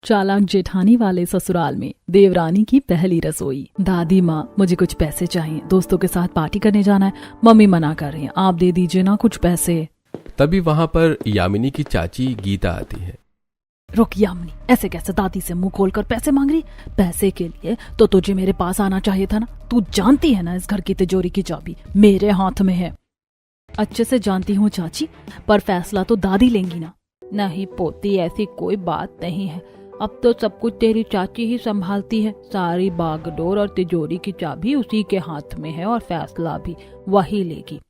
चालाक जेठानी वाले ससुराल में देवरानी की पहली रसोई। दादी माँ, मुझे कुछ पैसे चाहिए, दोस्तों के साथ पार्टी करने जाना है। मम्मी मना कर रही है, आप दे दीजिए ना कुछ पैसे। तभी वहाँ पर यामिनी की चाची गीता आती है। रुक यामिनी, ऐसे कैसे दादी से मुंह खोलकर पैसे मांग रही? पैसे के लिए तो तुझे मेरे पास आना चाहिए था ना। तू जानती है ना, इस घर की तिजोरी की चाबी मेरे हाथ में है। अच्छे से जानती हूँ चाची, पर फैसला तो दादी लेंगी ना। नहीं पोती, ऐसी कोई बात नहीं है। अब तो सब कुछ तेरी चाची ही संभालती है। सारी बागडोर और तिजोरी की चाबी उसी के हाथ में है और फैसला भी वही लेगी।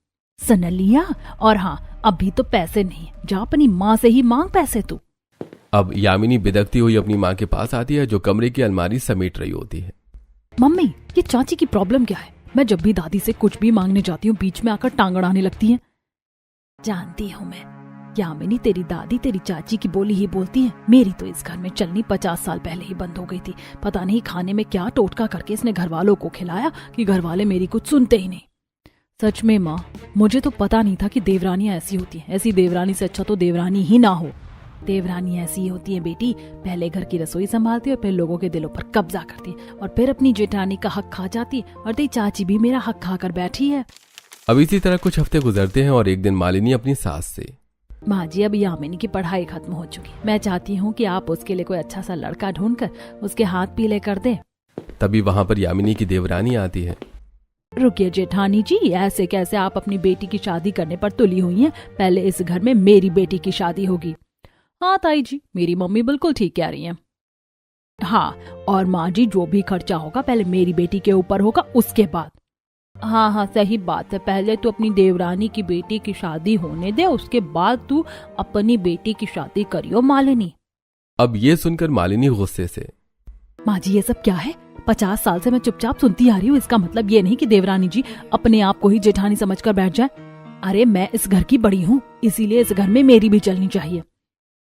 सुन लिया? और हाँ, अभी तो पैसे नहीं, जा अपनी माँ से ही मांग पैसे तू। अब यामिनी बिदकती हुई अपनी माँ के पास आती है, जो कमरे की अलमारी समेट रही होती है। मम्मी, ये चाची की प्रॉब्लम क्या है? मैं जब भी दादी से कुछ भी मांगने जाती हूँ, बीच में आकर टांग अड़ाने लगती है। जानती हूँ मैं, यामिनी तेरी दादी तेरी चाची की बोली ही बोलती है। मेरी तो इस घर में चलनी 50 साल पहले ही बंद हो गई थी। पता नहीं खाने में क्या टोटका करके इसने घर वालों को खिलाया कि घर वाले मेरी कुछ सुनते ही नहीं। सच में माँ, मुझे तो पता नहीं था कि देवरानियां ऐसी होती हैं। ऐसी देवरानी से अच्छा तो देवरानी ही ना हो। देवरानी ऐसी होती है बेटी, पहले घर की रसोई संभालती है और फिर लोगों के दिलों पर कब्जा करती है और फिर अपनी जेठानी का हक खा जाती है। और तेरी चाची भी मेरा हक खाकर बैठी है। अब इसी तरह कुछ हफ्ते गुजरते हैं और एक दिन मालिनी अपनी सास से, माँ जी, अब यामिनी की पढ़ाई खत्म हो चुकी, मैं चाहती हूँ कि आप उसके लिए कोई अच्छा सा लड़का ढूंढकर उसके हाथ पीले कर दे। तभी वहाँ पर यामिनी की देवरानी आती है। रुकिए जेठानी जी, ऐसे कैसे आप अपनी बेटी की शादी करने पर तुली हुई हैं? पहले इस घर में मेरी बेटी की शादी होगी। हाँ ताई जी, मेरी मम्मी बिल्कुल ठीक कह रही हैं। हाँ, और माँ जी, जो भी खर्चा होगा पहले मेरी बेटी के ऊपर होगा, उसके बाद। हाँ हाँ, सही बात है। पहले तू अपनी देवरानी की बेटी की शादी होने दे, उसके बाद तू अपनी बेटी की शादी करियो मालिनी। अब ये सुनकर मालिनी गुस्से से, माँ जी, ये सब क्या है? 50 साल से मैं चुपचाप सुनती आ रही हूँ। इसका मतलब ये नहीं कि देवरानी जी अपने आप को ही जेठानी समझकर बैठ जाए। अरे मैं इस घर की बड़ी हूँ, इसीलिए इस घर में मेरी भी चलनी चाहिए।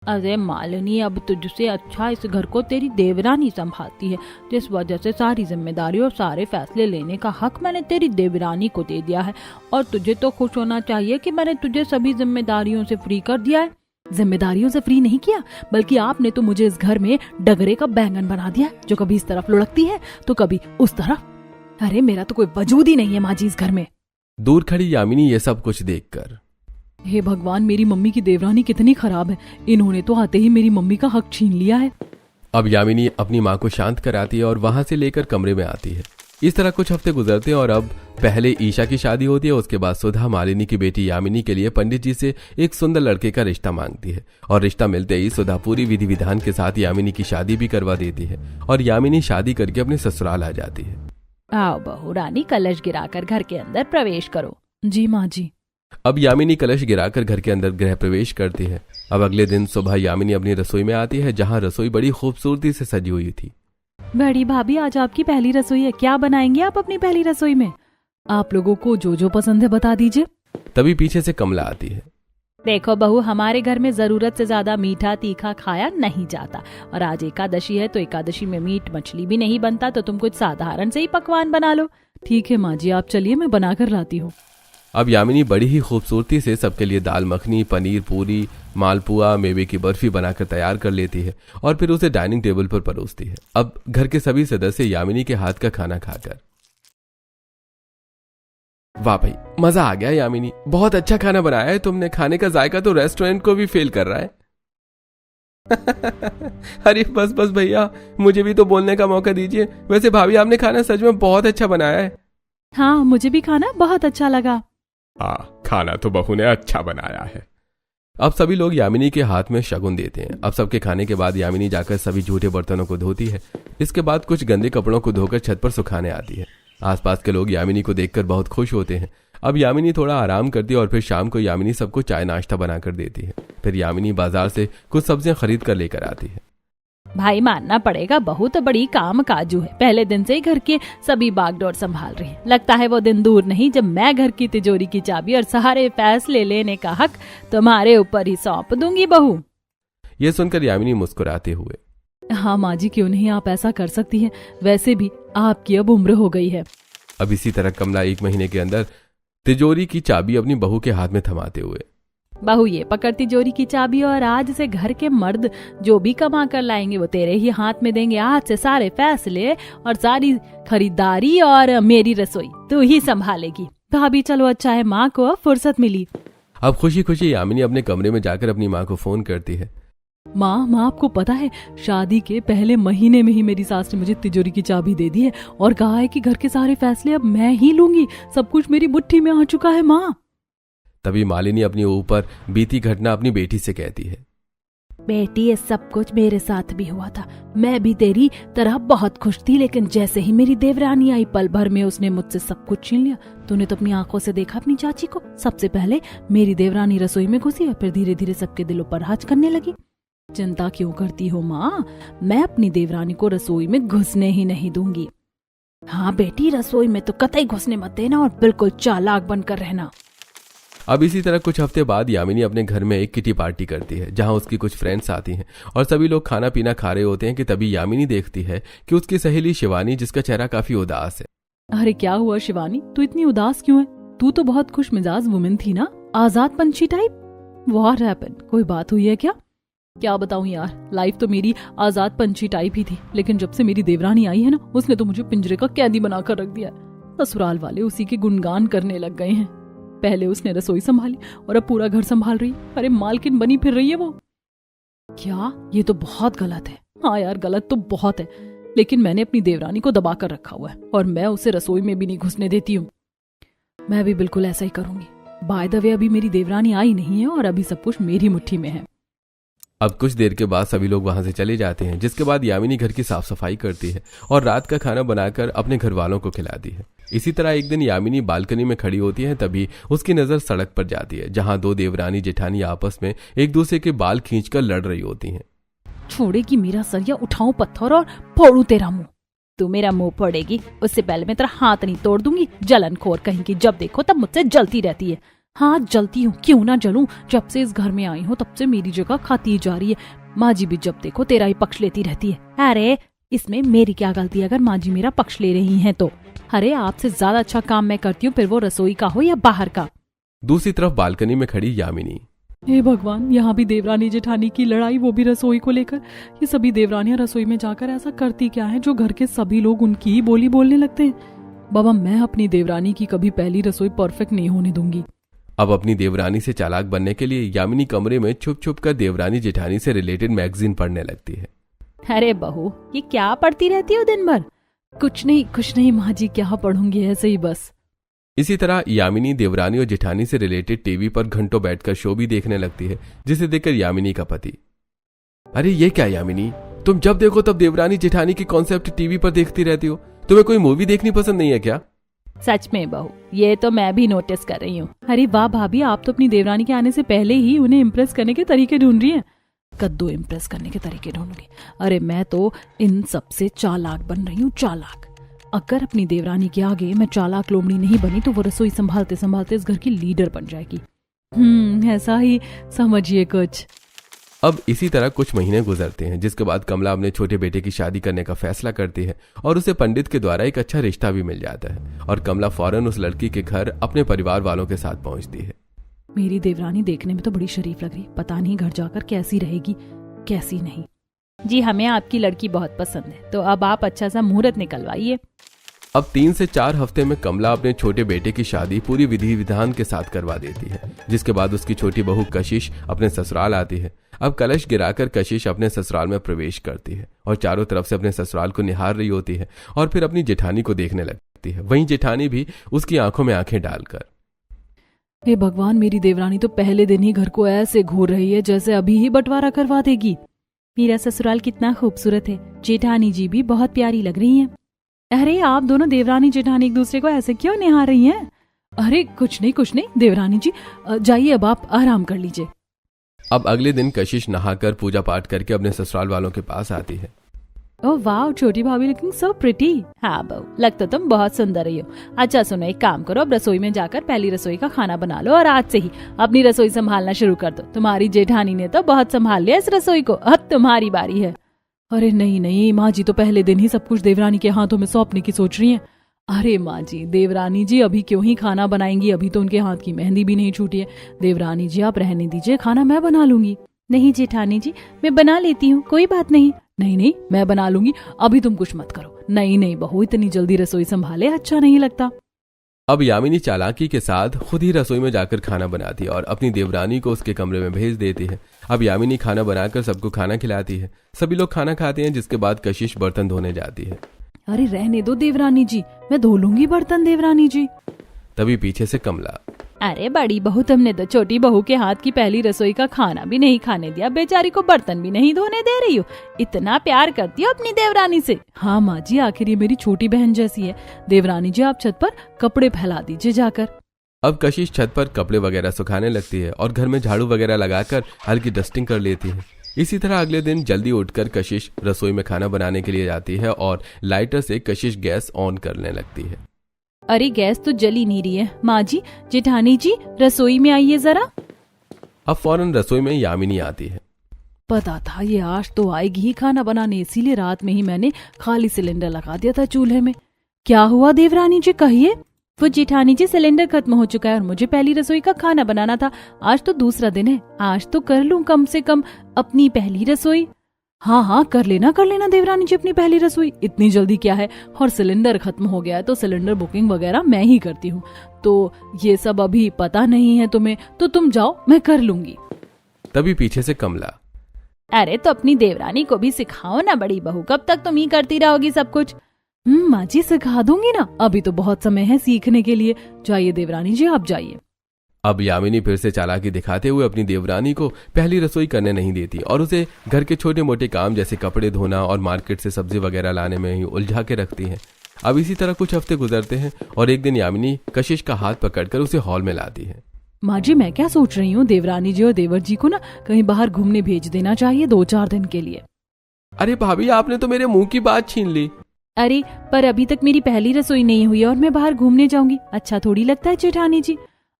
अरे मालिनी, अब तुझसे अच्छा इस घर को तेरी देवरानी संभालती है, जिस वजह से सारी जिम्मेदारी और सारे फैसले लेने का हक मैंने तेरी देवरानी को दे दिया है। और तुझे तो खुश होना चाहिए कि मैंने तुझे सभी जिम्मेदारियों से फ्री कर दिया है। जिम्मेदारियों से फ्री नहीं किया, बल्कि आपने तो मुझे इस घर में डगरे का बैंगन बना दिया, जो कभी इस तरफ लुढ़कती है तो कभी उस तरफ। अरे मेरा तो कोई वजूद ही नहीं है माँ जी इस घर में। दूर खड़ी यामिनी ये सब कुछ देखकर, हे भगवान, मेरी मम्मी की देवरानी कितनी खराब है। इन्होंने तो आते ही मेरी मम्मी का हक छीन लिया है। अब यामिनी अपनी माँ को शांत कराती है और वहां से लेकर कमरे में आती है। इस तरह कुछ हफ्ते गुजरते हैं और अब पहले ईशा की शादी होती है। उसके बाद सुधा मालिनी की बेटी यामिनी के लिए पंडित जी से एक सुंदर लड़के का रिश्ता मांगती है और रिश्ता मिलते ही सुधा पूरी विधि विधान के साथ यामिनी की शादी भी करवा देती है और यामिनी शादी करके अपने ससुराल आ जाती है। आओ बहू रानी, कलश गिराकर घर के अंदर प्रवेश करो। जी माँ जी। अब यामिनी कलश गिराकर घर के अंदर गृह प्रवेश करती है। अब अगले दिन सुबह यामिनी अपनी रसोई में आती है, जहाँ रसोई बड़ी खूबसूरती से सजी हुई थी। बड़ी भाभी, आज आपकी पहली रसोई है, क्या बनाएंगे आप अपनी पहली रसोई में? आप लोगों को जो जो पसंद है बता दीजिए। तभी पीछे से कमला आती है। देखो बहू, हमारे घर में जरूरत से ज्यादा मीठा तीखा खाया नहीं जाता, और आज एकादशी है तो एकादशी में मीट मछली भी नहीं बनता, तो तुम कुछ साधारण से ही पकवान बना लो। ठीक है माँ जी, आप चलिए, मैं बना कर लाती हूँ। अब यामिनी बड़ी ही खूबसूरती से सबके लिए दाल मखनी, पनीर पूरी, मालपुआ, मेवे की बर्फी बनाकर तैयार कर लेती है और फिर उसे डाइनिंग टेबल पर परोसती है। अब घर के सभी सदस्य यामिनी के हाथ का खाना खाकर, वाह भाई, मजा आ गया यामिनी, बहुत अच्छा खाना बनाया है तुमने। खाने का जायका तो रेस्टोरेंट को भी फेल कर रहा है। अरे बस बस भैया, मुझे भी तो बोलने का मौका दीजिए। वैसे भाभी, आपने खाना सच में बहुत अच्छा बनाया है। हाँ, मुझे भी खाना बहुत अच्छा लगा। हाँ, खाना तो बहू ने अच्छा बनाया है। अब सभी लोग यामिनी के हाथ में शगुन देते हैं। अब सबके खाने के बाद यामिनी जाकर सभी झूठे बर्तनों को धोती है। इसके बाद कुछ गंदे कपड़ों को धोकर छत पर सुखाने आती है। आसपास के लोग यामिनी को देखकर बहुत खुश होते हैं। अब यामिनी थोड़ा आराम करती है और फिर शाम को यामिनी सबको चाय नाश्ता बनाकर देती है। फिर यामिनी बाजार से कुछ सब्जियां खरीद कर लेकर आती है। भाई मानना पड़ेगा, बहू तो बड़ी काम काजू है। पहले दिन से ही घर के सभी बागडोर संभाल रही है। लगता है वो दिन दूर नहीं जब मैं घर की तिजोरी की चाबी और सारे फैसले लेने का हक तुम्हारे ऊपर ही सौंप दूंगी बहू। ये सुनकर यामिनी मुस्कुराते हुए, हाँ माँ जी, क्यों नहीं, आप ऐसा कर सकती हैं। वैसे भी आपकी अब उम्र हो गई है। अब इसी तरह कमला 1 महीने के अंदर तिजोरी की चाबी अपनी बहू के हाथ में थमाते हुए, बहू ये पकड़ तिजोरी की चाबी और आज से घर के मर्द जो भी कमा कर लाएंगे वो तेरे ही हाथ में देंगे। आज से सारे फैसले और सारी खरीदारी और मेरी रसोई तू ही संभालेगी। भाभी चलो अच्छा है, माँ को अब फुर्सत मिली। अब खुशी खुशी यामिनी अपने कमरे में जाकर अपनी माँ को फोन करती है। माँ आपको पता है शादी के पहले महीने में ही मेरी सास ने मुझे तिजोरी की चाबी दे दी है और कहा है कि घर के सारे फैसले अब मैं ही लूंगी। सब कुछ मेरी मुट्ठी में आ चुका है माँ। तभी मालिनी अपनी ऊपर बीती घटना अपनी बेटी से कहती है। बेटी ये सब कुछ मेरे साथ भी हुआ था। मैं भी तेरी तरह बहुत खुश थी, लेकिन जैसे ही मेरी देवरानी आई पल भर में उसने मुझसे सब कुछ छीन लिया। तूने तो अपनी आंखों से देखा अपनी चाची को। सबसे पहले मेरी देवरानी रसोई में घुसी और फिर धीरे धीरे सबके दिलों पर राज करने लगी। चिंता क्यों करती हो माँ, मैं अपनी देवरानी को रसोई में घुसने ही नहीं दूंगी। हाँ बेटी, रसोई में तो कतई घुसने मत देना और बिल्कुल चालाक बनकर रहना। अब इसी तरह कुछ हफ्ते बाद यामिनी अपने घर में एक किटी पार्टी करती है जहां उसकी कुछ फ्रेंड्स आती हैं और सभी लोग खाना पीना खा रहे होते हैं कि तभी यामिनी देखती है कि उसकी सहेली शिवानी, जिसका चेहरा काफी उदास है। अरे क्या हुआ शिवानी, तू इतनी उदास क्यों है? तू तो बहुत खुश मिजाज वुमेन थी ना, आजाद पंछी टाइप। व्हाट हैपेंड, कोई बात हुई है क्या? क्या बताऊं यार, लाइफ तो मेरी आजाद पंछी टाइप ही थी, लेकिन जब से मेरी देवरानी आई है ना, उसने तो मुझे पिंजरे का कैदी बनाकर रख दिया। ससुराल वाले उसी के गुणगान करने लग गए हैं। पहले उसने रसोई संभाली और अब पूरा घर संभाल रही। अरे मालकिन बनी फिर रही है वो। क्या? ये तो बहुत गलत है। हाँ यार, गलत तो बहुत है, लेकिन मैंने अपनी देवरानी को दबा कर रखा हुआ है और मैं उसे रसोई में भी नहीं घुसने देती हूँ। मैं भी बिल्कुल ऐसा ही करूंगी। बाय द वे, अभी मेरी देवरानी आई नहीं है और अभी सब कुछ मेरी मुट्ठी में है। अब कुछ देर के बाद सभी लोग वहां से चले जाते हैं, जिसके बाद यामिनी घर की साफ सफाई करती है और रात का खाना बनाकर अपने घर वालों को खिलाती है। इसी तरह एक दिन यामिनी बालकनी में खड़ी होती है, तभी उसकी नजर सड़क पर जाती है जहां दो देवरानी जेठानी आपस में एक दूसरे के बाल खींचकर लड़ रही होती हैं। छोड़ेगी मेरा सर या उठाऊं पत्थर और फोड़ू तेरा मुंह? तू मेरा मुंह फोड़ेगी उससे पहले मैं तेरा हाथ नहीं तोड़ दूंगी। जलनखोर कहीं की, जब देखो तब मुझसे जलती रहती है। हाँ जलती हूँ, क्यों ना जलूं। जब से इस घर में आई हूँ तब से मेरी जगह खाती जा रही है। माँ जी भी जब देखो तेरा ही पक्ष लेती रहती है। अरे इसमें मेरी क्या गलती है अगर माँ जी मेरा पक्ष ले रही हैं तो? अरे आपसे ज्यादा अच्छा काम मैं करती हूँ, फिर वो रसोई का हो या बाहर का। दूसरी तरफ बालकनी में खड़ी यामिनी। हे भगवान, यहाँ भी देवरानी जेठानी की लड़ाई, वो भी रसोई को लेकर। ये सभी देवरानियां रसोई में जाकर ऐसा करती क्या है जो घर के सभी लोग उनकी ही बोली बोलने लगते हैं। बाबा, मैं अपनी देवरानी की कभी पहली रसोई परफेक्ट नहीं होने दूंगी। अब अपनी देवरानी से चालाक बनने के लिए यामिनी कमरे में छुप छुप कर देवरानी जेठानी से रिलेटेड मैगजीन पढ़ने लगती है। अरे बहू, ये क्या पढ़ती रहती हो दिन भर? कुछ नहीं माँ जी, क्या पढ़ूंगी, ऐसे ही बस। इसी तरह यामिनी देवरानी और जेठानी से रिलेटेड टीवी पर घंटों बैठकर शो भी देखने लगती है, जिसे देखकर यामिनी का पति, अरे ये क्या यामिनी, तुम जब देखो तब देवरानी जेठानी की कॉन्सेप्ट टीवी पर देखती रहती हो। तुम्हें कोई मूवी देखनी पसंद नहीं है क्या? सच में बहू, ये तो मैं भी नोटिस कर रही हूँ। अरे वाह भाभी, आप तो अपनी देवरानी के आने से पहले ही उन्हें इम्प्रेस करने के तरीके ढूंढ रही हैं। कद्दू इम्प्रेस करने के तरीके ढूंढूंगी? अरे मैं तो इन सबसे चालाक बन रही हूँ, चालाक। अगर अपनी देवरानी के आगे मैं चालाक लोमड़ी नहीं बनी तो वो रसोई संभालते संभालते इस घर की लीडर बन जाएगी। ऐसा ही समझिए कुछ। अब इसी तरह कुछ महीने गुजरते हैं, जिसके बाद कमला अपने छोटे बेटे की शादी करने का फैसला करती है और उसे पंडित के द्वारा एक अच्छा रिश्ता भी मिल जाता है और कमला फौरन उस लड़की के घर अपने परिवार वालों के साथ पहुंचती है। मेरी देवरानी देखने में तो बड़ी शरीफ लग रही, पता नहीं घर जाकर कैसी रहेगी कैसी नहीं। जी हमें आपकी लड़की बहुत पसंद है, तो अब आप अच्छा सा मुहूर्त निकलवाइए। अब 3 से 4 हफ्ते में कमला अपने छोटे बेटे की शादी पूरी विधि विधान के साथ करवा देती है, जिसके बाद उसकी छोटी बहू कशिश अपने ससुराल आती है। अब कलश गिराकर कशिश अपने ससुराल में प्रवेश करती है और चारों तरफ से अपने ससुराल को निहार रही होती है और फिर अपनी जेठानी को देखने लगती है। वहीं जेठानी भी उसकी आंखों में आंखें डालकर, हे भगवान, मेरी देवरानी तो पहले दिन ही घर को ऐसे घूर रही है जैसे अभी ही बंटवारा करवा देगी। मेरा ससुराल कितना खूबसूरत है, जेठानी जी भी बहुत प्यारी लग रही हैं। अरे आप दोनों देवरानी जेठानी एक दूसरे को ऐसे क्यों निहार रही हैं? अरे कुछ नहीं देवरानी जी, जाइए अब आप आराम कर लीजिए। अब अगले दिन कशिश नहाकर पूजा पाठ करके अपने ससुराल वालों के पास आती है। ओह वाह, छोटी भाभी लुकिंग सो प्रिटी। हाँ बहू, लगता तुम बहुत सुंदर रही हो। अच्छा सुनो, एक काम करो, अब रसोई में जाकर पहली रसोई का खाना बना लो और आज से ही अपनी रसोई संभालना शुरू कर दो। तुम्हारी जेठानी ने तो बहुत संभाल लिया इस रसोई को, अब तुम्हारी बारी है। अरे नहीं माँ जी तो पहले दिन ही सब कुछ देवरानी के हाथों में सौंपने की सोच रही हैं। अरे माँ जी, देवरानी जी अभी क्यों ही खाना बनाएंगी, अभी तो उनके हाथ की मेहंदी भी नहीं छूटी है। देवरानी जी आप रहने दीजिए, खाना मैं बना लूंगी। नहीं जेठानी जी, मैं बना लेती हूँ, कोई बात नहीं। नहीं नहीं, मैं बना लूंगी, अभी तुम कुछ मत करो। नहीं नहीं बहू, इतनी जल्दी रसोई संभाले अच्छा नहीं लगता। अब यामिनी चालाकी के साथ खुद ही रसोई में जाकर खाना बनाती है और अपनी देवरानी को उसके कमरे में भेज देती है। अब यामिनी खाना बनाकर सबको खाना खिलाती है। सभी लोग खाना खाते हैं, जिसके बाद कशिश बर्तन धोने जाती है। अरे रहने दो देवरानी जी, मैं धो लूंगी बर्तन देवरानी जी। तभी पीछे से कमला, अरे बड़ी बहू, तुमने तो छोटी बहू के हाथ की पहली रसोई का खाना भी नहीं खाने दिया, बेचारी को बर्तन भी नहीं धोने दे रही हो। इतना प्यार करती हो अपनी देवरानी से। हाँ माँ जी, आखिर ये मेरी छोटी बहन जैसी है। देवरानी जी आप छत पर कपड़े फैला दीजिए जाकर। अब कशिश छत पर कपड़े वगैरह सुखाने लगती है और घर में झाड़ू वगैरह लगाकर हल्की डस्टिंग कर लेती है। इसी तरह अगले दिन जल्दी उठकर कशिश रसोई में खाना बनाने के लिए जाती है और लाइटर से कशिश गैस ऑन करने लगती है। अरे गैस तो जल ही नहीं रही है। माँ जी, जेठानी जी रसोई में आइए जरा। अब फौरन रसोई में यामिनी आती है। पता था ये आज तो आएगी ही खाना बनाने, इसीलिए रात में ही मैंने खाली सिलेंडर लगा दिया था चूल्हे में। क्या हुआ देवरानी जी, कहिए। वो जेठानी जी सिलेंडर खत्म हो चुका है और मुझे पहली रसोई का खाना बनाना था। आज तो दूसरा दिन है, आज तो कर लूं कम से कम अपनी पहली रसोई। हाँ हाँ कर लेना देवरानी जी अपनी पहली रसोई, इतनी जल्दी क्या है। और सिलेंडर खत्म हो गया है तो सिलेंडर बुकिंग वगैरह मैं ही करती हूँ, तो ये सब अभी पता नहीं है तुम्हें, तो तुम जाओ, मैं कर लूंगी। तभी पीछे से कमला, अरे तो अपनी देवरानी को भी सिखाओ ना बड़ी बहू, कब तक तुम ही करती रहोगी सब कुछ। माँ जी सिखा दूंगी ना, अभी तो बहुत समय है सीखने के लिए। जाइए देवरानी जी आप जाइए। अब यामिनी फिर से चालाकी दिखाते हुए अपनी देवरानी को पहली रसोई करने नहीं देती और उसे घर के छोटे मोटे काम जैसे कपड़े धोना और मार्केट से सब्जी वगैरह लाने में ही उलझा के रखती है। अब इसी तरह कुछ हफ्ते गुजरते हैं और एक दिन यामिनी कशिश का हाथ पकड़कर उसे हॉल में लाती है। माँ जी मैं क्या सोच रही हूँ, देवरानी जी और देवर जी को ना कहीं बाहर घूमने भेज देना चाहिए 2-4 दिन के लिए। अरे भाभी, आपने तो मेरे मुंह की बात छीन ली। अरे पर अभी तक मेरी पहली रसोई नहीं हुई है और मैं बाहर घूमने जाऊंगी, अच्छा थोड़ी लगता है जेठानी जी।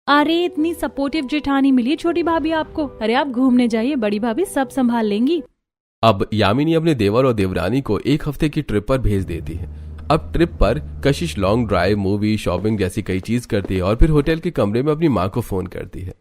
अरे इतनी सपोर्टिव जेठानी मिली छोटी भाभी आपको। अरे आप घूमने जाइए, बड़ी भाभी सब संभाल लेंगी। अब यामिनी अपने देवर और देवरानी को 1 हफ्ते की ट्रिप पर भेज देती है। अब ट्रिप पर कशिश लॉन्ग ड्राइव, मूवी, शॉपिंग जैसी कई चीज करती है और फिर होटल के कमरे में अपनी माँ को फोन करती है।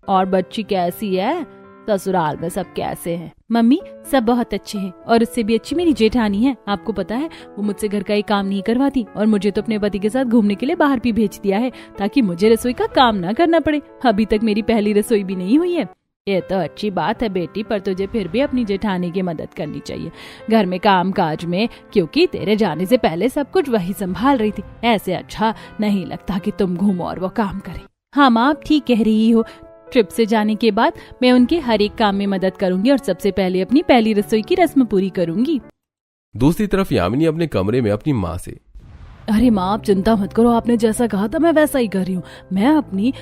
और बच्ची कैसी है, ससुराल में सब कैसे हैं? मम्मी सब बहुत अच्छे हैं और उससे भी अच्छी मेरी जेठानी है। आपको पता है वो मुझसे घर का एक काम नहीं करवाती और मुझे तो अपने पति के साथ घूमने के लिए बाहर भी भेज दिया है ताकि मुझे रसोई का काम ना करना पड़े। अभी तक मेरी पहली रसोई भी नहीं हुई है। ये तो अच्छी बात है बेटी, पर तुझे फिर भी अपनी जेठानी की मदद करनी चाहिए घर में काम काज में, क्योंकि तेरे जाने से पहले सब कुछ वही संभाल रही थी। ऐसे अच्छा नहीं लगता कि तुम घूमो और वो काम करे। हाँ माँ आप ठीक कह रही हो, ट्रिप से जाने के बाद मैं उनके हर एक काम में मदद करूंगी और सबसे पहले अपनी पहली रसोई की रस्म पूरी करूंगी। दूसरी तरफ यामिनी अपने कमरे में अपनी माँ से, अरे माँ आप चिंता मत करो, आपने जैसा कहा था मैं वैसा ही कर रही हूँ। मैं अपनी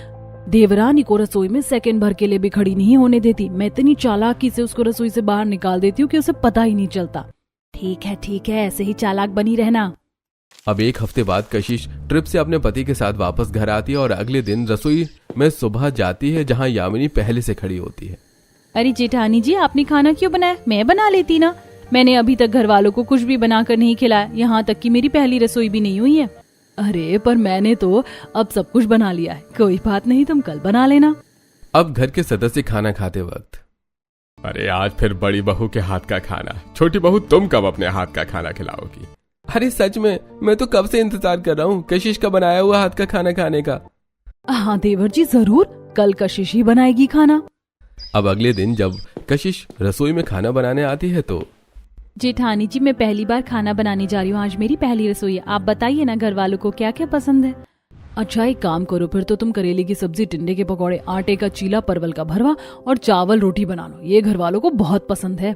देवरानी को रसोई में सेकंड भर के लिए भी खड़ी नहीं होने देती। मैं इतनी चालाकी से उसको रसोई से बाहर निकाल देती हूँ कि उसे पता ही नहीं चलता। ठीक है, ऐसे ही चालाक बनी रहना। अब 1 हफ्ते बाद कशिश ट्रिप से अपने पति के साथ वापस घर आती है और अगले दिन रसोई में सुबह जाती है जहां यामिनी पहले से खड़ी होती है। अरे जेठानी जी आपने खाना क्यों बनाया, मैं बना लेती ना। मैंने अभी तक घर वालों को कुछ भी बनाकर नहीं खिलाया, यहाँ तक कि मेरी पहली रसोई भी नहीं हुई है। अरे पर मैंने तो अब सब कुछ बना लिया है, कोई बात नहीं तुम कल बना लेना। अब घर के सदस्य खाना खाते वक्त, अरे आज फिर बड़ी बहू के हाथ का खाना, छोटी बहू तुम कब अपने हाथ का खाना खिलाओगी? अरे सच में, मैं तो कब से इंतजार कर रहा हूँ कशिश का बनाया हुआ हाथ का खाना खाने का। हाँ देवर जी जरूर, कल कशिश ही बनाएगी खाना। अब अगले दिन जब कशिश रसोई में खाना बनाने आती है तो, जेठानी जी मैं पहली बार खाना बनाने जा रही हूँ, आज मेरी पहली रसोई है। आप बताइए ना घर वालों को क्या क्या पसंद है। अच्छा एक काम करो फिर तो तुम करेले की सब्जी, टिंडे के पकौड़े, आटे का चीला, परवल का भरवा और चावल रोटी बना लो, ये घर वालों को बहुत पसंद है।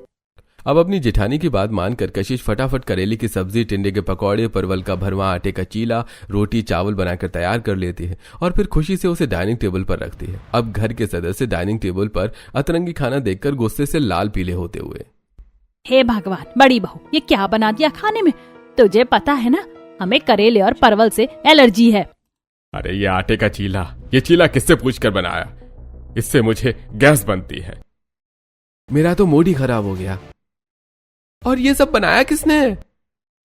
अब अपनी जेठानी की बात मानकर कशिश फटाफट करेले की सब्जी, टिंडे के पकौड़े, परवल का भरवा, आटे का चीला, रोटी, चावल बनाकर तैयार कर लेती है और फिर खुशी से उसे डाइनिंग टेबल पर रखती है। अब घर के सदस्य डाइनिंग टेबल पर अतरंगी खाना देखकर गुस्से से लाल पीले होते हुए, हे भगवान बड़ी बहू ये क्या बना दिया खाने में, तुझे पता है ना हमें करेले और परवल से एलर्जी है। अरे ये आटे का चीला, ये चीला किससे पूछकर बनाया? इससे मुझे गैस बनती है। मेरा तो मूड ही खराब हो गया। और ये सब बनाया किसने?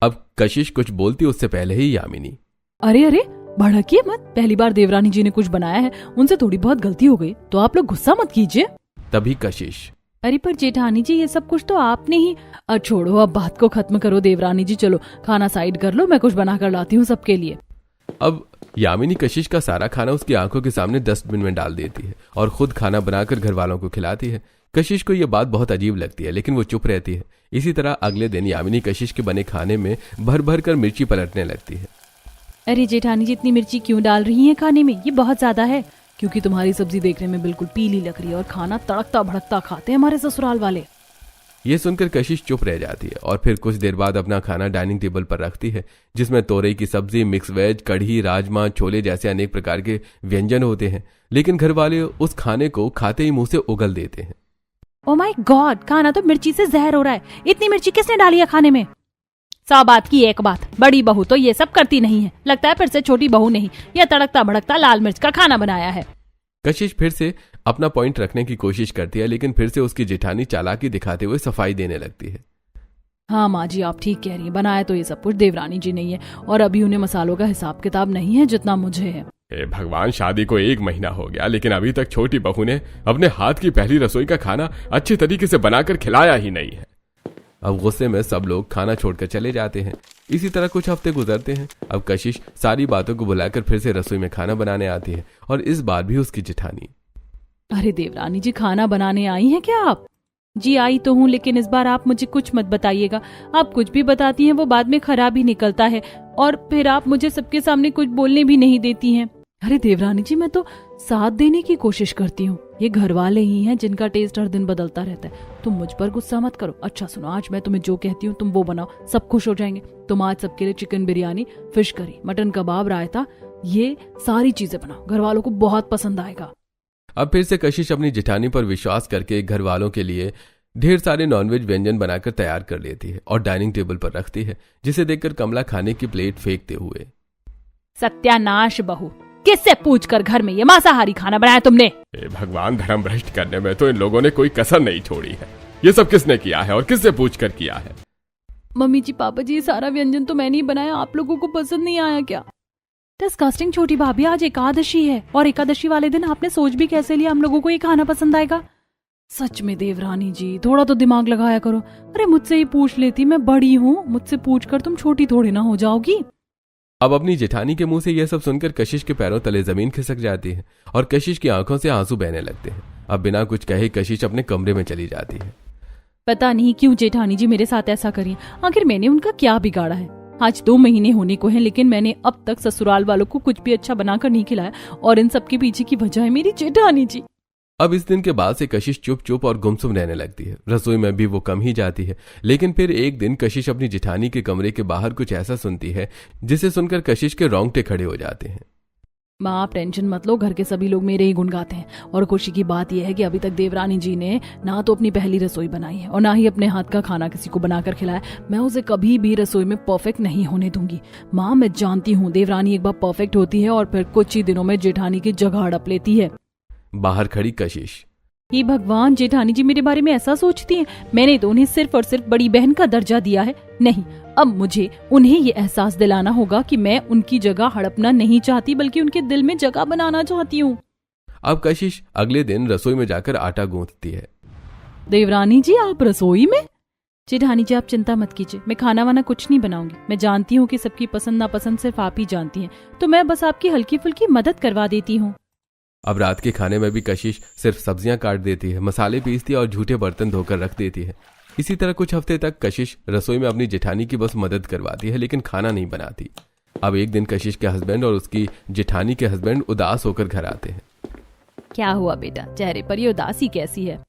अब कशिश कुछ बोलती उससे पहले ही यामिनी, अरे अरे, भड़किए मत। पहली बार देवरानी जी ने कुछ बनाया है, उनसे थोड़ी बहुत गलती हो गई तो आप लोग गुस्सा मत कीजिए। तभी कशिश, अरे पर जेठानी जी ये सब कुछ तो आपने ही। छोड़ो, अब बात को खत्म करो देवरानी जी, चलो खाना साइड कर लो, मैं कुछ बना कर लाती हूँ सबके लिए। अब यामिनी कशिश का सारा खाना उसकी आंखों के सामने डस्टबिन में डाल देती है और खुद खाना बनाकर घर वालों को खिलाती है। कशिश को यह बात बहुत अजीब लगती है, लेकिन वो चुप रहती है। इसी तरह अगले दिन यामिनी कशिश के बने खाने में भर भर कर मिर्ची पलटने लगती है। अरे जेठानी जी, इतनी मिर्ची क्यों डाल रही हैं खाने में? ये बहुत ज्यादा है। क्योंकि तुम्हारी सब्जी देखने में बिल्कुल पीली लग रही है और खाना तड़कता भड़कता खाते हैं हमारे ससुराल वाले। ये सुनकर कशिश चुप रह जाती है और फिर कुछ देर बाद अपना खाना डाइनिंग टेबल पर रखती है, जिसमें तोरई की सब्जी, मिक्स वेज, कढ़ी, राजमा, छोले जैसे अनेक प्रकार के व्यंजन होते हैं। लेकिन घर वाले उस खाने को खाते ही मुंह से उगल देते हैं। ओ माय गॉड, खाना तो मिर्ची से जहर हो रहा है। इतनी मिर्ची किसने डाली है खाने में? 100 बात की एक बात, बड़ी बहू तो ये सब करती नहीं है। लगता है फिर से छोटी बहू ने ही यह तड़कता भड़कता लाल मिर्च का खाना बनाया है। कशिश फिर से अपना पॉइंट रखने की कोशिश करती है, लेकिन फिर से उसकी जेठानी चालाकी दिखाते हुए सफाई देने लगती है। हाँ माँ जी, आप ठीक कह रही हैं। बनाया तो ये सब कुछ देवरानी जी नहीं है, और अभी उन्हें मसालों का हिसाब किताब नहीं है जितना मुझे है। हे भगवान, शादी को 1 महीना हो गया, लेकिन अभी तक छोटी बहू ने अपने हाथ की पहली रसोई का खाना अच्छे तरीके से बनाकर खिलाया ही नहीं है। अब गुस्से में सब लोग खाना छोड़कर चले जाते हैं। इसी तरह कुछ हफ्ते गुजरते हैं। अब कशिश सारी बातों को भुलाकर फिर से रसोई में खाना बनाने आती है, और इस बार भी उसकी जेठानी। अरे देवरानी जी, खाना बनाने आई हैं क्या आप? जी आई तो हूँ, लेकिन इस बार आप मुझे कुछ मत बताइएगा। आप कुछ भी बताती हैं वो बाद में खराब ही निकलता है, और फिर आप मुझे सबके सामने कुछ बोलने भी नहीं देती हैं। अरे देवरानी जी, मैं तो साथ देने की कोशिश करती हूँ। ये घर वाले ही हैं जिनका टेस्ट हर दिन बदलता रहता है। तुम मुझ पर गुस्सा मत करो। अच्छा सुनो, आज मैं तुम्हें जो कहती हूँ तुम वो बनाओ, सब खुश हो जाएंगे। तुम आज सबके लिए chicken biryani, fish curry, mutton kebab, raita, ये सारी चीजें बनाओ। घर वालों को बहुत पसंद आएगा। अब फिर से कशिश अपनी जेठानी पर विश्वास करके घर वालों के लिए ढेर सारे नॉनवेज व्यंजन बनाकर तैयार कर लेती है और डाइनिंग टेबल पर रखती है, जिसे देखकर कमला खाने की प्लेट फेंकते हुए, सत्यानाश बहू, किससे पूछकर घर में ये मांसाहारी खाना बनाया तुमने? भगवान, धर्म भ्रष्ट करने में तो इन लोगों ने कोई कसर नहीं छोड़ी है। ये सब किसने किया है और किससे पूछकर किया है? मम्मी जी, पापा जी, ये सारा व्यंजन तो मैंने ही बनाया। आप लोगों को पसंद नहीं आया क्या? डिस्गस्टिंग छोटी भाभी, आज एकादशी है, और एकादशी वाले दिन आपने सोच भी कैसे लिया हम लोगों को ये खाना पसंद आएगा? सच में देवरानी जी, थोड़ा तो दिमाग लगाया करो। अरे मुझसे ही पूछ लेती, मैं बड़ी हूँ, मुझसे पूछकर तुम छोटी थोड़ी ना हो जाओगी। अब अपनी जेठानी के मुंह से यह सब सुनकर कशिश के पैरों तले जमीन खिसक जाती है और कशिश की आंखों से आंसू बहने लगते हैं। अब बिना कुछ कहे कशिश अपने कमरे में चली जाती है। पता नहीं क्यों जेठानी जी मेरे साथ ऐसा करिए। आखिर मैंने उनका क्या बिगाड़ा है? आज 2 महीने होने को हैं, लेकिन मैंने अब तक ससुराल वालों को कुछ भी अच्छा बनाकर नहीं खिलाया, और इन सब के पीछे की वजह है मेरी जेठानी जी। अब इस दिन के बाद से कशिश चुप चुप और गुमसुम रहने लगती है। रसोई में भी वो कम ही जाती है। लेकिन फिर एक दिन कशिश अपनी जेठानी के कमरे के बाहर कुछ ऐसा सुनती है जिसे सुनकर कशिश के रोंगटे खड़े हो जाते हैं। माँ, आप टेंशन मत लो, घर के सभी लोग मेरे ही गुण गाते हैं। और खुशी की बात यह है कि अभी तक देवरानी जी ने ना तो अपनी पहली रसोई बनाई है और ना ही अपने हाथ का खाना किसी को बनाकर खिलाया। मैं उसे कभी भी रसोई में परफेक्ट नहीं होने दूंगी। माँ, मैं जानती हूँ देवरानी एक बार परफेक्ट होती है और फिर कुछ ही दिनों में जेठानी की जगह हड़प लेती है। बाहर खड़ी कशिश, हे भगवान, जेठानी जी मेरे बारे में ऐसा सोचती हैं? मैंने तो उन्हें सिर्फ और सिर्फ बड़ी बहन का दर्जा दिया है। नहीं, अब मुझे उन्हें ये एहसास दिलाना होगा कि मैं उनकी जगह हड़पना नहीं चाहती, बल्कि उनके दिल में जगह बनाना चाहती हूँ। अब कशिश अगले दिन रसोई में जाकर आटा गूंथती है। देवरानी जी, आप रसोई में? जेठानी जी, आप चिंता मत कीजिए, मैं खाना वाना कुछ नहीं बनाऊंगी। मैं जानती हूँ कि सबकी पसंद नापसंद सिर्फ आप ही जानती हैं, तो मैं बस आपकी हल्की फुल्की मदद करवा देती हूँ। अब रात के खाने में भी कशिश सिर्फ सब्जियां काट देती है, मसाले पीसती है और झूठे बर्तन धोकर रख देती है। इसी तरह कुछ हफ्ते तक कशिश रसोई में अपनी जेठानी की बस मदद करवाती है, लेकिन खाना नहीं बनाती। अब एक दिन कशिश के हस्बैंड और उसकी जेठानी के हस्बैंड उदास होकर घर आते हैं। क्या हुआ बेटा, चेहरे पर ये उदासी कैसी है?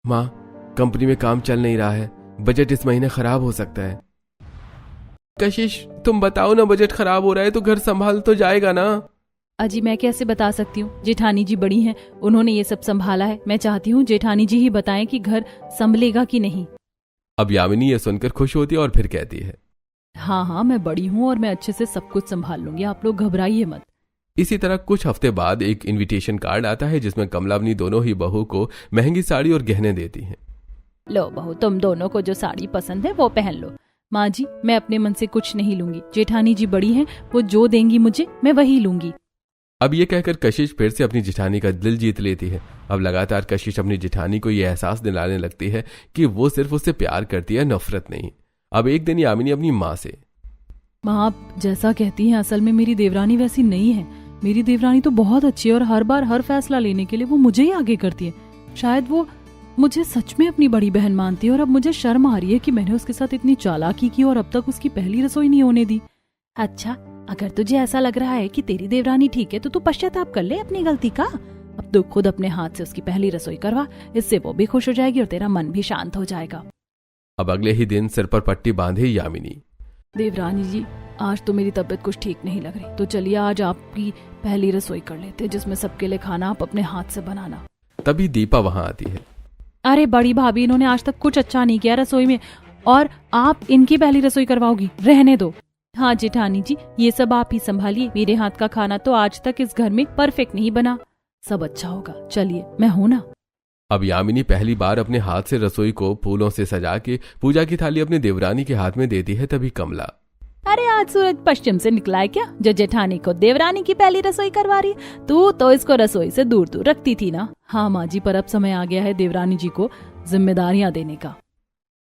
माँ, कंपनी में काम चल नहीं रहा है, बजट इस महीने खराब हो सकता है। कशिश, तुम बताओ ना, बजट खराब हो रहा है तो घर संभाल तो जाएगा ना? अजी, मैं कैसे बता सकती हूँ? जेठानी जी बड़ी हैं, उन्होंने ये सब संभाला है। मैं चाहती हूँ जेठानी जी ही बताएं कि घर संभलेगा कि नहीं। अब यामिनी ये सुनकर खुश होती है और फिर कहती है, हाँ हाँ, मैं बड़ी हूँ और मैं अच्छे से सब कुछ संभाल लूंगी, आप लोग घबराइए मत। इसी तरह कुछ हफ्ते बाद एक इनविटेशन कार्ड आता है जिसमें कमला अपनी दोनों ही बहू को महंगी साड़ी और गहने देती है। लो बहू, तुम दोनों को जो साड़ी पसंद है वो पहन लो। माँ जी, मैं अपने मन से कुछ नहीं लूंगी। जेठानी जी बड़ी हैं, वो जो देंगी मुझे मैं वही लूंगी। अब ये कहकर कशिश फिर से अपनी जेठानी का दिल जीत लेती है। अब लगातार कशिश अपनी जेठानी को यह एहसास दिलाने लगती है कि वो सिर्फ उससे प्यार करती है, नफरत नहीं। अब एक दिन यामिनी अपनी माँ से, माँ आप जैसा कहती हैं, असल में मेरी देवरानी वैसी नहीं है। मेरी देवरानी तो बहुत अच्छी है और हर बार हर फैसला लेने के लिए वो मुझे ही आगे करती है। शायद वो मुझे सच में अपनी बड़ी बहन मानती है और अब मुझे शर्म आ रही है कि मैंने उसके साथ इतनी चालाकी की और अब तक उसकी पहली रसोई नहीं होने दी। अच्छा, अगर तुझे ऐसा लग रहा है कि तेरी देवरानी ठीक है तो तू पश्चाताप कर ले अपनी गलती का। अब तो खुद अपने हाथ से उसकी पहली रसोई करवा, इससे वो भी खुश हो जाएगी और तेरा मन भी शांत हो जाएगा। अब अगले ही दिन सिर पर पट्टी बांधे यामिनी, देवरानी जी, आज तो मेरी तबीयत कुछ ठीक नहीं लग रही, तो चलिए आज आपकी पहली रसोई कर लेते, जिसमें सबके लिए खाना आप अपने हाथ से बनाना। तभी दीपा वहां आती है। अरे बड़ी भाभी, इन्होंने आज तक कुछ अच्छा नहीं किया रसोई में और आप इनकी पहली रसोई करवाओगी? रहने दो। हाँ जेठानी जी, ये सब आप ही संभालिए। मेरे हाथ का खाना तो आज तक इस घर में परफेक्ट नहीं बना। सब अच्छा होगा, चलिए मैं हूं ना। अब यामिनी पहली बार अपने हाथ से रसोई को फूलों से सजा के पूजा की थाली अपने देवरानी के हाथ में देती है। तभी कमला, अरे आज सूरज पश्चिम से निकला है क्या, जो जेठानी को देवरानी की पहली रसोई करवा रही है? तू तो इसको रसोई से दूर दूर रखती थी ना। हाँ माँ जी, पर अब समय आ गया है देवरानी जी को जिम्मेदारियां देने का।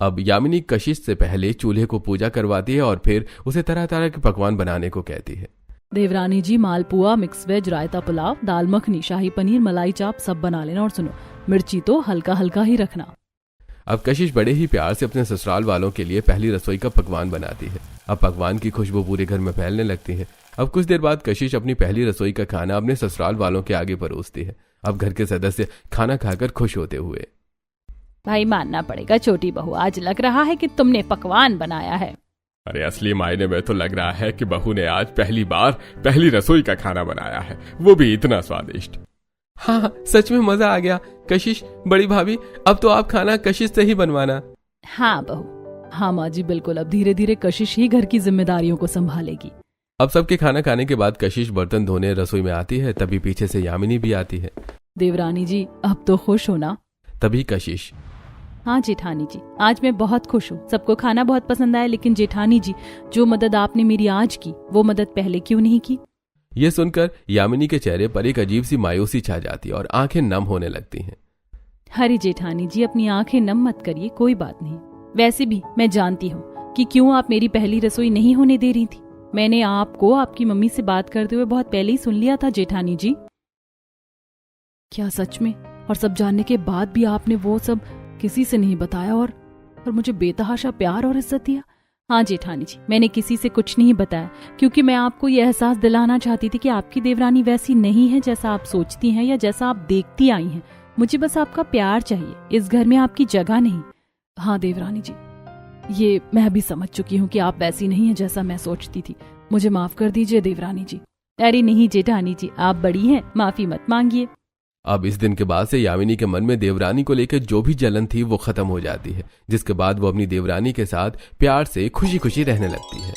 अब यामिनी कशिश से पहले चूल्हे को पूजा करवाती है और फिर उसे तरह तरह के पकवान बनाने को कहती है। देवरानी जी, मालपुआ, मिक्स वेज, रायता पुलाव, दाल मखनी, शाही पनीर, मलाई चाप सब बना लेना और सुनो, मिर्ची तो हल्का हल्का ही रखना। अब कशिश बड़े ही प्यार से अपने ससुराल वालों के लिए पहली रसोई का पकवान बनाती है। अब पकवान की खुशबू पूरे घर में फैलने लगती है। अब कुछ देर बाद कशिश अपनी पहली रसोई का खाना अपने ससुराल वालों के आगे परोसती है। अब घर के सदस्य खाना खाकर खुश होते हुए, भाई मानना पड़ेगा छोटी बहू, आज लग रहा है कि तुमने पकवान बनाया है। अरे असली मायने में तो लग रहा है कि बहू ने आज पहली बार पहली रसोई का खाना बनाया है, वो भी इतना स्वादिष्ट। हाँ, सच में मजा आ गया। कशिश, बड़ी भाभी, अब तो आप खाना कशिश से ही बनवाना। हाँ बहू। हाँ माँ जी, बिल्कुल। अब धीरे धीरे कशिश ही घर की जिम्मेदारियों को संभालेगी। अब सबके खाना खाने के बाद कशिश बर्तन धोने रसोई में आती है। तभी पीछे से यामिनी भी आती है। देवरानी जी, अब तो खुश हो ना? तभी कशिश, हाँ जेठानी जी, आज मैं बहुत खुश हूँ। सबको खाना बहुत पसंद आया, लेकिन जेठानी जी, जो मदद आपने मेरी आज की, वो मदद पहले क्यों नहीं की? ये सुनकर यामिनी के चेहरे पर एक अजीब सी मायूसी छा जाती है और आंखें नम होने लगती हैं। अरे जेठानी जी, अपनी आंखें नम मत करिए, कोई बात नहीं। वैसे भी मैं जानती हूँ कि क्यों आप मेरी पहली रसोई नहीं होने दे रही थी। मैंने आपको आपकी मम्मी से बात करते हुए बहुत पहले ही सुन लिया था जेठानी जी। क्या सच में? और सब जानने के बाद भी आपने वो सब किसी से नहीं बताया और मुझे बेतहाशा प्यार और इज्जत दिया? हाँ जेठानी जी, मैंने किसी से कुछ नहीं बताया, क्योंकि मैं आपको ये एहसास दिलाना चाहती थी कि आपकी देवरानी वैसी नहीं है जैसा आप सोचती हैं या जैसा आप देखती आई हैं। मुझे बस आपका प्यार चाहिए, इस घर में आपकी जगह नहीं। हाँ देवरानी जी, ये मैं भी समझ चुकी हूँ कि आप वैसी नहीं है जैसा मैं सोचती थी। मुझे माफ कर दीजिए देवरानी जी। अरे नहीं जेठानी जी, आप बड़ी हैं, माफी मत मांगिए। अब इस दिन के बाद से यामिनी के मन में देवरानी को लेकर जो भी जलन थी वो खत्म हो जाती है, जिसके बाद वो अपनी देवरानी के साथ प्यार से खुशी खुशी रहने लगती है।